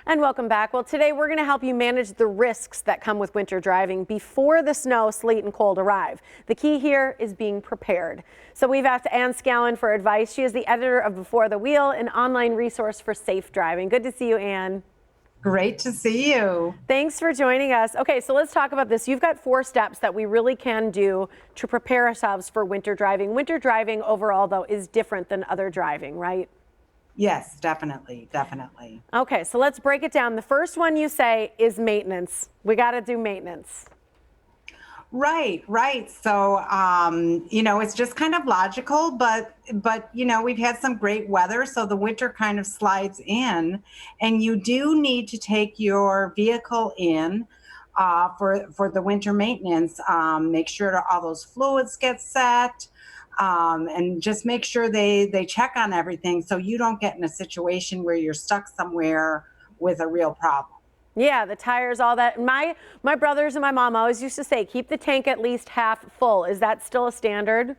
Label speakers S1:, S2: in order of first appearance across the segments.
S1: And welcome back. Well, today we're going to help you manage the risks that come with winter driving before the snow, sleet, and cold arrive. The key here is being prepared. So we've asked Ann Scallon for advice. She is the editor of Before the Wheel, an online resource for safe driving. Good to see you, Ann.
S2: Great to see you.
S1: Thanks for joining us. Okay, so let's talk about this. You've got 4 steps that we really can do to prepare ourselves for winter driving. Winter driving overall, though, is different than other driving, right?
S2: Yes, definitely, definitely.
S1: Okay, so let's break it down. The first one you say is maintenance. We got to do maintenance.
S2: Right, right. So, it's just kind of logical, but we've had some great weather, so the winter kind of slides in, and you do need to take your vehicle in for the winter maintenance. Make sure that all those fluids get set. And just make sure they check on everything so you don't get in a situation where you're stuck somewhere with a real problem.
S1: Yeah, the tires, all that. My brothers and my mom always used to say, keep the tank at least half full. Is that still a standard?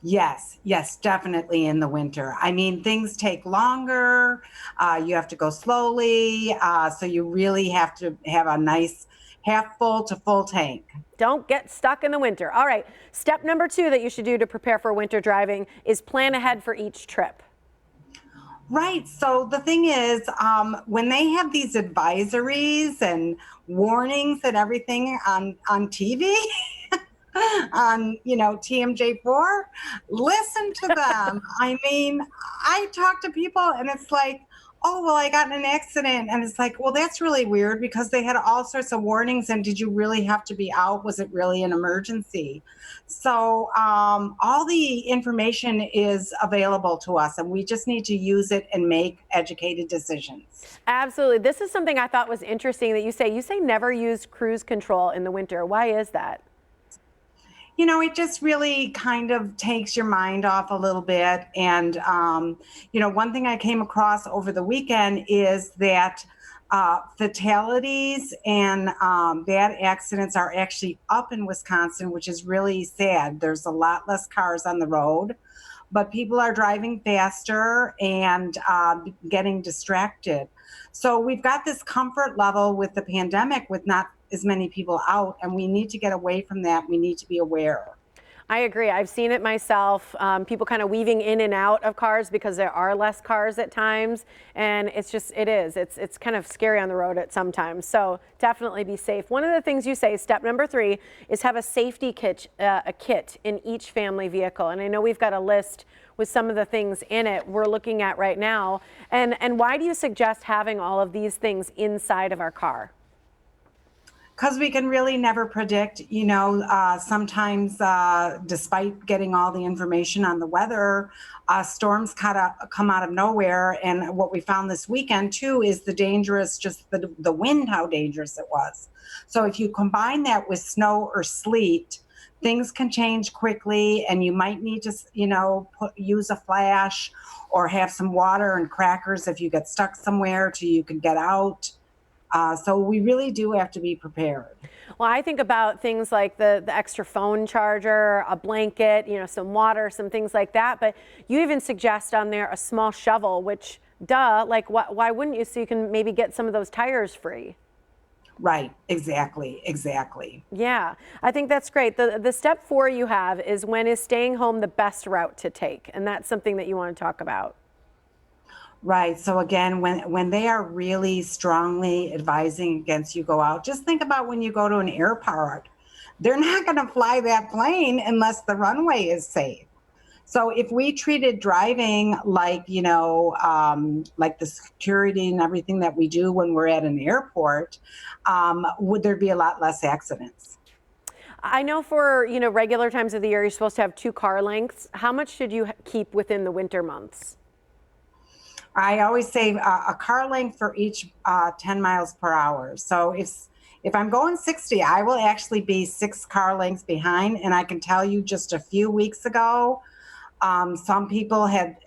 S2: Yes, yes, definitely in the winter. I mean, things take longer. You have to go slowly. So you really have to have a nice half full to full tank.
S1: Don't get stuck in the winter. All right, step number 2 that you should do to prepare for winter driving is plan ahead for each trip.
S2: Right. So the thing is, when they have these advisories and warnings and everything on TV, on TMJ4, listen to them. I mean, I talk to people and it's like, oh, well, I got in an accident. And it's like, well, that's really weird because they had all sorts of warnings. And did you really have to be out? Was it really an emergency? So all the information is available to us, and we just need to use it and make educated decisions.
S1: Absolutely. This is something I thought was interesting that you say never use cruise control in the winter. Why is that?
S2: It just really kind of takes your mind off a little bit. And, one thing I came across over the weekend is that fatalities and bad accidents are actually up in Wisconsin, which is really sad. There's a lot less cars on the road, but people are driving faster and getting distracted. So we've got this comfort level with the pandemic with not as many people out, and we need to get away from that. We need to be aware.
S1: I agree. I've seen it myself. People kind of weaving in and out of cars because there are less cars at times, and it's kind of scary on the road at sometimes. So definitely be safe. One of the things you say, step number 3, is have a safety kit, in each family vehicle. And I know we've got a list with some of the things in it we're looking at right now. And why do you suggest having all of these things inside of our car?
S2: Because we can really never predict, sometimes despite getting all the information on the weather, storms come out of nowhere. And what we found this weekend too is just the wind, how dangerous it was. So if you combine that with snow or sleet, things can change quickly, and you might need to, use a flash or have some water and crackers if you get stuck somewhere till you can get out. So we really do have to be prepared.
S1: Well, I think about things like the extra phone charger, a blanket, some water, some things like that. But you even suggest on there a small shovel, which, why wouldn't you? So you can maybe get some of those tires free.
S2: Right. Exactly. Exactly.
S1: Yeah, I think that's great. The step 4 you have is when is staying home the best route to take? And that's something that you want to talk about.
S2: Right. So again, when they are really strongly advising against you go out, just think about when you go to an airport. They're not going to fly that plane unless the runway is safe. So if we treated driving like, like the security and everything that we do when we're at an airport, would there be a lot less accidents?
S1: I know for, regular times of the year, you're supposed to have 2 car lengths. How much should you keep within the winter months?
S2: I always say a car length for each 10 miles per hour. So if I'm going 60, I will actually be 6 car lengths behind. And I can tell you just a few weeks ago, some people had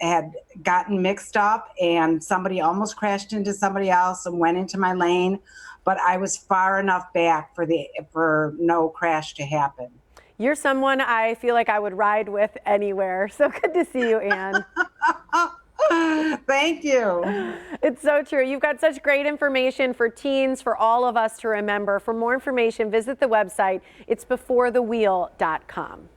S2: gotten mixed up and somebody almost crashed into somebody else and went into my lane. But I was far enough back for no crash to happen.
S1: You're someone I feel like I would ride with anywhere. So good to see you, Ann.
S2: Thank you.
S1: It's so true. You've got such great information for teens, for all of us to remember. For more information, visit the website. It's beforethewheel.com.